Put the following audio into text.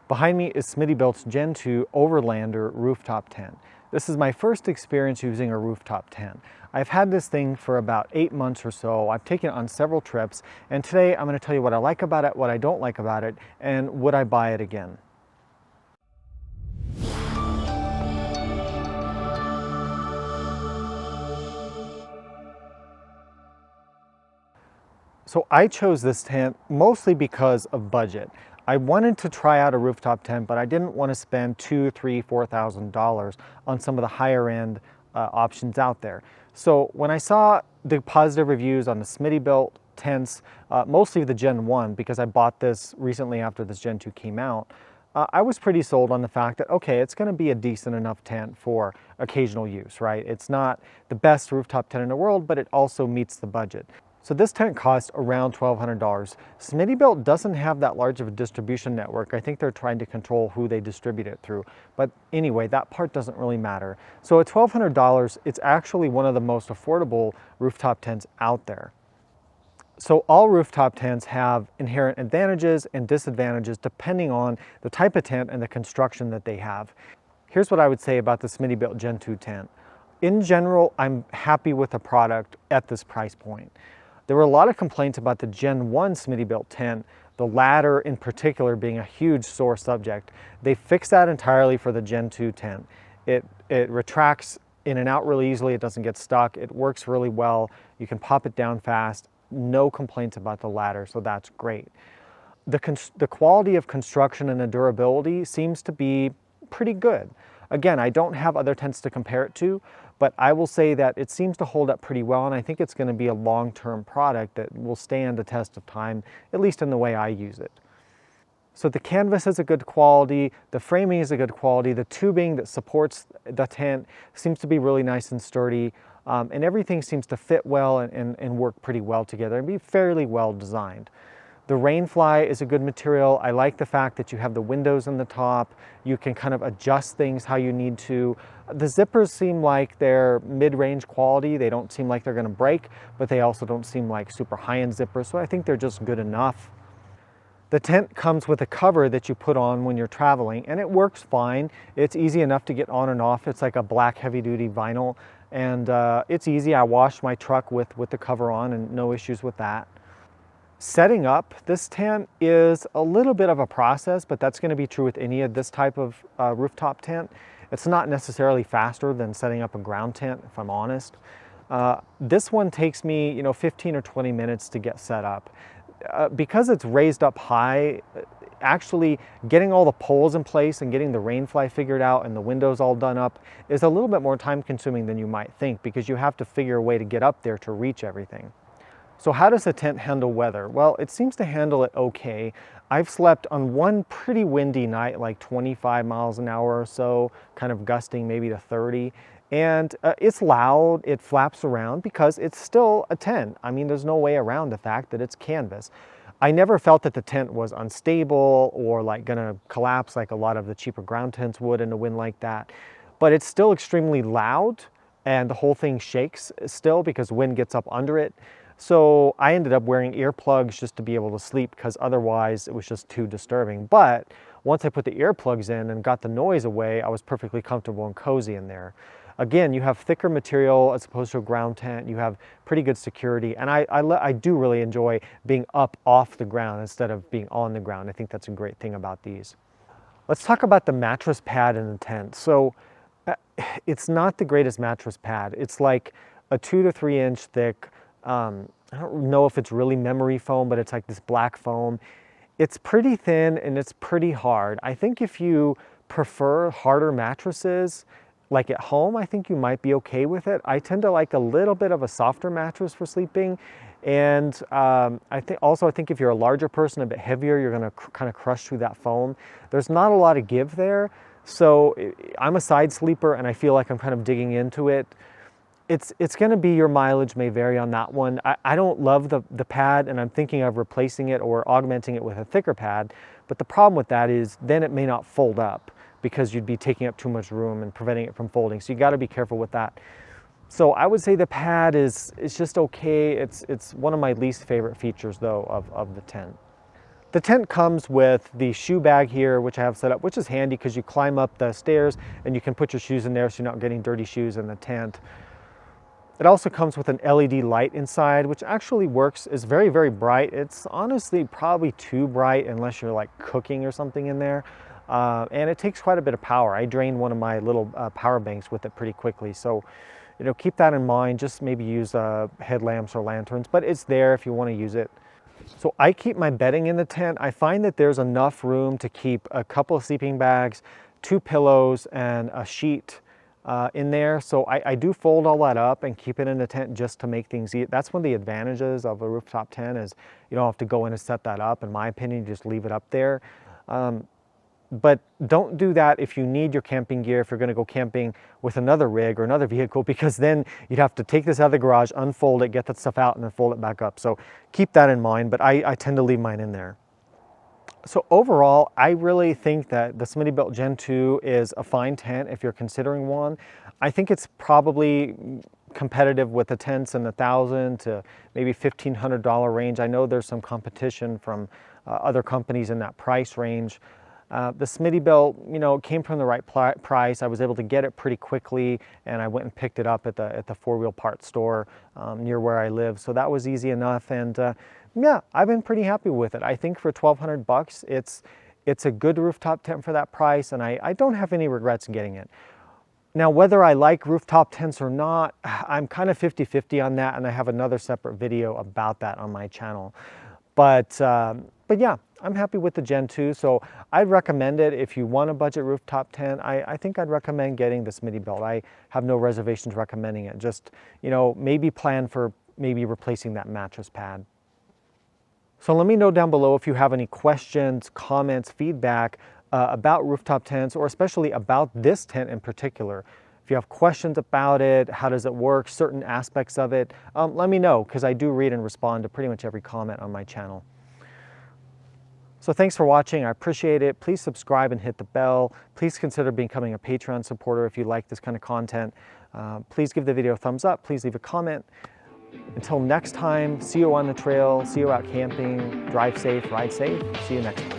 Behind me is Smittybilt's Gen 2 Overlander rooftop tent. This is my first experience using a rooftop tent. I've had this thing for about 8 months or so. I've taken it on several trips, and today I'm going to tell you what I like about it, what I don't like about it, and would I buy it again. So I chose this tent mostly because of budget. I wanted to try out a rooftop tent, but I didn't want to spend $2,000, $3,000, $4,000 on some of the higher end options out there. So when I saw the positive reviews on the Smittybilt tents, mostly the Gen 1, because I bought this recently after this Gen 2 came out, I was pretty sold on the fact that, okay, it's going to be a decent enough tent for occasional use, right? It's not the best rooftop tent in the world, but it also meets the budget. So this tent cost around $1,200. Smittybilt doesn't have that large of a distribution network. I think they're trying to control who they distribute it through. But anyway, that part doesn't really matter. So at $1,200, it's actually one of the most affordable rooftop tents out there. So all rooftop tents have inherent advantages and disadvantages depending on the type of tent and the construction that they have. Here's what I would say about the Smittybilt Gen 2 tent. In general, I'm happy with the product at this price point. There were a lot of complaints about the Gen 1 Smittybilt tent, the ladder in particular being a huge sore subject. They fixed that entirely for the Gen 2 tent. It retracts in and out really easily, it doesn't get stuck, it works really well, you can pop it down fast, no complaints about the ladder, so that's great. The quality of construction and the durability seems to be pretty good. Again, I don't have other tents to compare it to, but I will say that it seems to hold up pretty well, and I think it's going to be a long-term product that will stand the test of time, at least in the way I use it. So the canvas is a good quality, the framing is a good quality, the tubing that supports the tent seems to be really nice and sturdy, and everything seems to fit well and work pretty well together and be fairly well designed. The rainfly is a good material. I like the fact that you have the windows on the top. You can kind of adjust things how you need to. The zippers seem like they're mid-range quality. They don't seem like they're going to break, but they also don't seem like super high-end zippers, so I think they're just good enough. The tent comes with a cover that you put on when you're traveling, and it works fine. It's easy enough to get on and off. It's like a black heavy-duty vinyl, and it's easy. I washed my truck with the cover on, and no issues with that. Setting up this tent is a little bit of a process, but that's going to be true with any of this type of rooftop tent. It's not necessarily faster than setting up a ground tent, if I'm honest. This one takes me, 15 or 20 minutes to get set up. Because it's raised up high, actually getting all the poles in place and getting the rainfly figured out and the windows all done up is a little bit more time consuming than you might think, because you have to figure a way to get up there to reach everything. So how does the tent handle weather? Well, it seems to handle it okay. I've slept on one pretty windy night, like 25 miles an hour or so, kind of gusting maybe to 30. And it's loud, it flaps around because it's still a tent. I mean, there's no way around the fact that it's canvas. I never felt that the tent was unstable or like gonna collapse like a lot of the cheaper ground tents would in a wind like that. But it's still extremely loud, and the whole thing shakes still because wind gets up under it. So I ended up wearing earplugs just to be able to sleep, because otherwise it was just too disturbing. But once I put the earplugs in and got the noise away, I was perfectly comfortable and cozy in there. Again, you have thicker material as opposed to a ground tent. You have pretty good security, and I do really enjoy being up off the ground instead of being on the ground. I think that's a great thing about these. Let's talk about the mattress pad in the tent. So it's not the greatest mattress pad. It's like a 2 to 3 inch thick. I don't know if it's really memory foam, but it's like this black foam. It's pretty thin and it's pretty hard. I think if you prefer harder mattresses, like at home, I think you might be okay with it. I tend to like a little bit of a softer mattress for sleeping. And I think if you're a larger person, a bit heavier, you're gonna kind of crush through that foam. There's not a lot of give there. So I'm a side sleeper and I feel like I'm kind of digging into it. It's going to be, your mileage may vary on that one. I don't love the pad, and I'm thinking of replacing it or augmenting it with a thicker pad. But the problem with that is then it may not fold up because you'd be taking up too much room and preventing it from folding. So you got to be careful with that. So I would say the pad is just okay. It's one of my least favorite features though of the tent. The tent comes with the shoe bag here, which I have set up, which is handy because you climb up the stairs and you can put your shoes in there so you're not getting dirty shoes in the tent. It also comes with an LED light inside, which actually works. It's very, very bright. It's honestly probably too bright unless you're like cooking or something in there. And it takes quite a bit of power. I drained one of my little power banks with it pretty quickly. So, you know, keep that in mind. Just maybe use headlamps or lanterns, but it's there if you want to use it. So I keep my bedding in the tent. I find that there's enough room to keep a couple of sleeping bags, 2 pillows, and a sheet in there. So I do fold all that up and keep it in the tent just to make things easy. That's one of the advantages of a rooftop tent is you don't have to go in and set that up. In my opinion, just leave it up there. But don't do that if you need your camping gear, if you're going to go camping with another rig or another vehicle, because then you'd have to take this out of the garage, unfold it, get that stuff out, and then fold it back up. So keep that in mind, but I tend to leave mine in there. So overall, I really think that the Smittybilt Gen 2 is a fine tent if you're considering one. I think it's probably competitive with the tents in the $1,000 to maybe $1,500 range. I know there's some competition from other companies in that price range. The Smittybilt, you know, came from the right price. I was able to get it pretty quickly, and I went and picked it up at the four-wheel parts store near where I live. So that was easy enough, and yeah, I've been pretty happy with it. I think for 1,200 bucks, it's a good rooftop tent for that price, and I don't have any regrets getting it. Now, whether I like rooftop tents or not, I'm kind of 50-50 on that, and I have another separate video about that on my channel. But yeah, I'm happy with the Gen 2, so I'd recommend it if you want a budget rooftop tent. I think I'd recommend getting the Smittybilt. I have no reservations recommending it. Just, you know, maybe plan for maybe replacing that mattress pad. So let me know down below if you have any questions, comments, feedback about rooftop tents, or especially about this tent in particular. If you have questions about it, how does it work, certain aspects of it, let me know, because I do read and respond to pretty much every comment on my channel. So thanks for watching. I appreciate it. Please subscribe and hit the bell. Please consider becoming a Patreon supporter if you like this kind of content. Please give the video a thumbs up. Please leave a comment. Until next time, see you on the trail, see you out camping. Drive safe, ride safe. See you next time.